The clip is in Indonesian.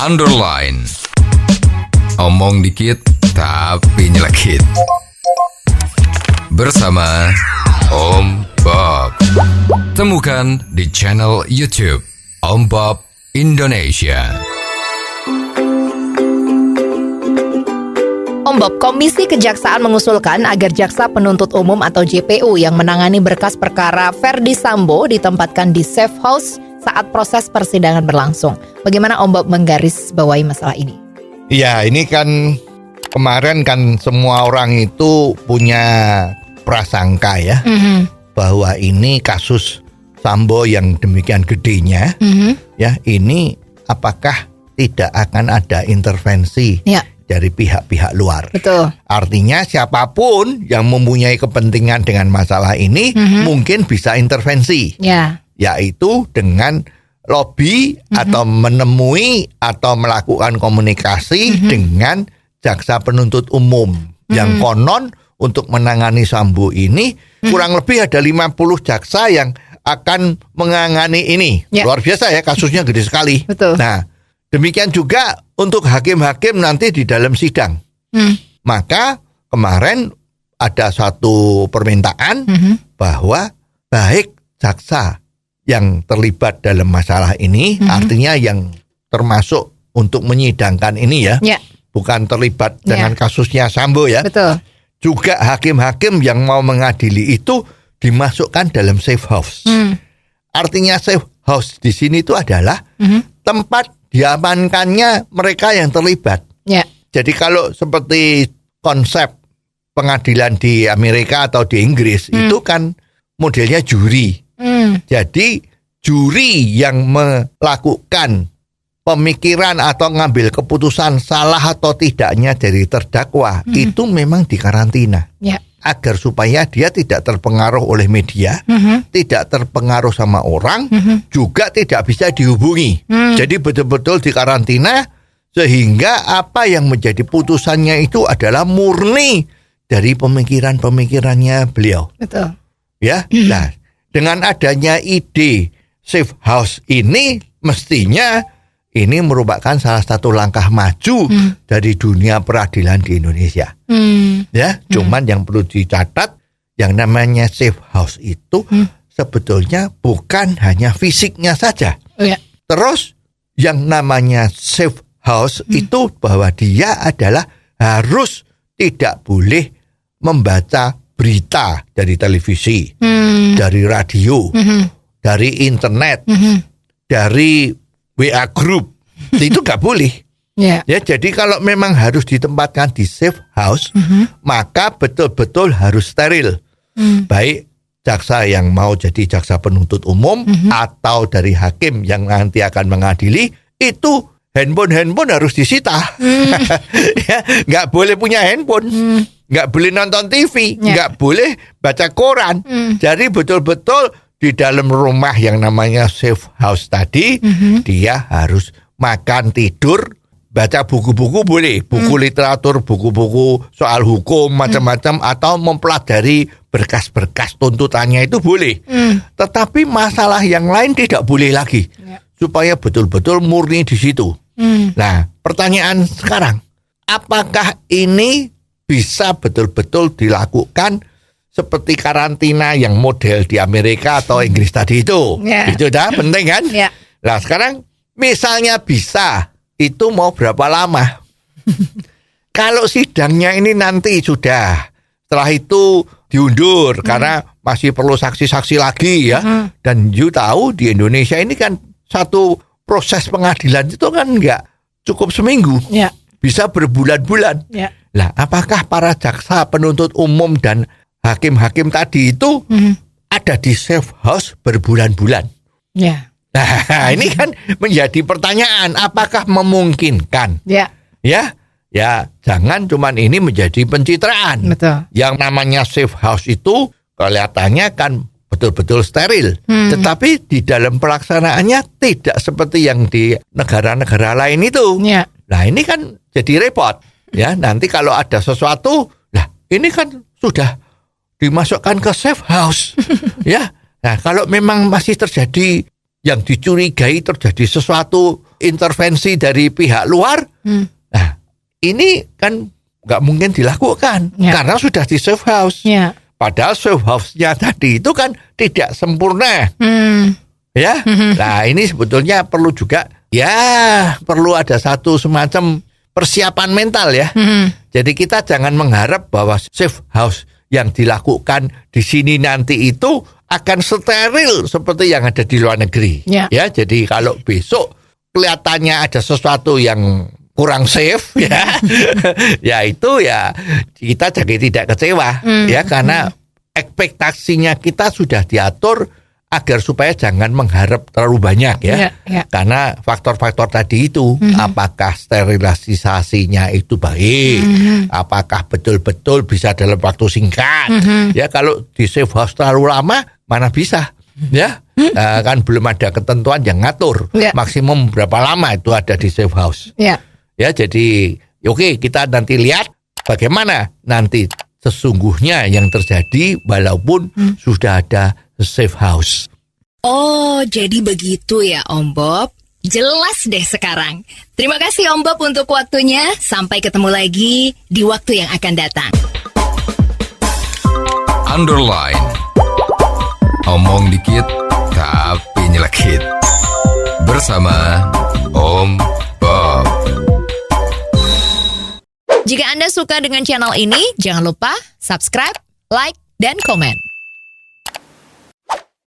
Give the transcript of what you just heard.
underline. Omong dikit tapi nyelekit. Bersama Om Bob. Temukan di channel YouTube Om Bob Indonesia. Om Bob, Komisi Kejaksaan mengusulkan agar Jaksa Penuntut Umum atau JPU yang menangani berkas perkara Ferdy Sambo ditempatkan di safe house saat proses persidangan berlangsung. Bagaimana Om Bob menggarisbawahi masalah ini? Ya, ini kan kemarin kan semua orang itu punya prasangka ya, bahwa ini kasus Sambo yang demikian gedenya, ya ini apakah tidak akan ada intervensi dari pihak-pihak luar. Betul. Artinya siapapun yang mempunyai kepentingan dengan masalah ini mungkin bisa intervensi. Yaitu dengan lobby atau menemui atau melakukan komunikasi dengan jaksa penuntut umum yang konon untuk menangani Sambo ini kurang lebih ada 50 jaksa yang akan menangani ini. Luar biasa ya, kasusnya gede sekali. Betul. Nah, demikian juga untuk hakim-hakim nanti di dalam sidang. Maka kemarin ada satu permintaan bahwa baik jaksa yang terlibat dalam masalah ini, artinya yang termasuk untuk menyidangkan ini ya, bukan terlibat dengan kasusnya Sambo ya. Betul. Juga hakim-hakim yang mau mengadili itu dimasukkan dalam safe house. Artinya safe house di sini itu adalah tempat diamankannya mereka yang terlibat. Jadi kalau seperti konsep pengadilan di Amerika atau di Inggris itu kan modelnya juri. Jadi juri yang melakukan pemikiran atau ngambil keputusan salah atau tidaknya dari terdakwa itu memang dikarantina. Agar supaya dia tidak terpengaruh oleh media, tidak terpengaruh sama orang, juga tidak bisa dihubungi. Jadi betul-betul dikarantina sehingga apa yang menjadi putusannya itu adalah murni dari pemikiran-pemikirannya beliau. Betul. Ya, nah dengan adanya ide safe house ini mestinya ini merupakan salah satu langkah maju dari dunia peradilan di Indonesia. Ya, cuman yang perlu dicatat, yang namanya safe house itu sebetulnya bukan hanya fisiknya saja. Terus yang namanya safe house itu bahwa dia adalah harus tidak boleh membaca berita dari televisi, dari radio, dari internet, dari WA group, itu nggak boleh. Ya, jadi kalau memang harus ditempatkan di safe house, maka betul-betul harus steril. Baik jaksa yang mau jadi jaksa penuntut umum atau dari hakim yang nanti akan mengadili, itu handphone harus disita. Ya, nggak boleh punya handphone, nggak boleh nonton TV, nggak boleh baca koran. Jadi betul-betul di dalam rumah yang namanya safe house tadi, dia harus makan, tidur, baca buku-buku boleh, buku literatur, buku-buku soal hukum, macam-macam, atau mempelajari berkas-berkas tuntutannya itu boleh. Tetapi masalah yang lain tidak boleh lagi, supaya betul-betul murni di situ. Nah, pertanyaan sekarang, apakah ini bisa betul-betul dilakukan seperti karantina yang model di Amerika atau Inggris tadi itu? Itu dah penting kan? Nah sekarang misalnya bisa, itu mau berapa lama? Kalau sidangnya ini nanti sudah, setelah itu diundur karena masih perlu saksi-saksi lagi ya. Dan you tahu di Indonesia ini kan satu proses pengadilan itu kan nggak cukup seminggu, bisa berbulan-bulan. Lah apakah para jaksa penuntut umum dan hakim-hakim tadi itu ada di safe house berbulan-bulan? Nah, ini kan menjadi pertanyaan, apakah memungkinkan? Ya, jangan cuman ini menjadi pencitraan. Betul. Yang namanya safe house itu kelihatannya kan betul-betul steril. Tetapi di dalam pelaksanaannya tidak seperti yang di negara-negara lain itu. Nah, ini kan jadi repot. Ya, nanti kalau ada sesuatu, lah ini kan sudah dimasukkan ke safe house. Ya. Nah, kalau memang masih terjadi yang dicurigai terjadi sesuatu intervensi dari pihak luar. Nah, ini kan nggak mungkin dilakukan karena sudah di safe house. Padahal safe house-nya tadi itu kan tidak sempurna. Ya. Nah, ini sebetulnya perlu juga perlu ada satu semacam persiapan mental ya. Jadi kita jangan mengharap bahwa safe house yang dilakukan di sini nanti itu akan steril seperti yang ada di luar negeri. Ya, jadi kalau besok kelihatannya ada sesuatu yang kurang safe ya itu kita jadi tidak kecewa karena ekspektasinya kita sudah diatur agar supaya jangan mengharap terlalu banyak karena faktor-faktor tadi itu apakah sterilisasinya itu baik, apakah betul-betul bisa dalam waktu singkat kalau di safe house terlalu lama mana bisa kan belum ada ketentuan yang ngatur maksimum berapa lama itu ada di safe house jadi oke, kita nanti lihat bagaimana nanti sesungguhnya yang terjadi walaupun sudah ada safe house. Oh, jadi begitu ya Om Bob. Jelas deh sekarang. Terima kasih Om Bob untuk waktunya. Sampai ketemu lagi di waktu yang akan datang. Underline. Omong dikit tapi nyelekit. Bersama Om Bob. Jika Anda suka dengan channel ini, jangan lupa subscribe, like, dan komen.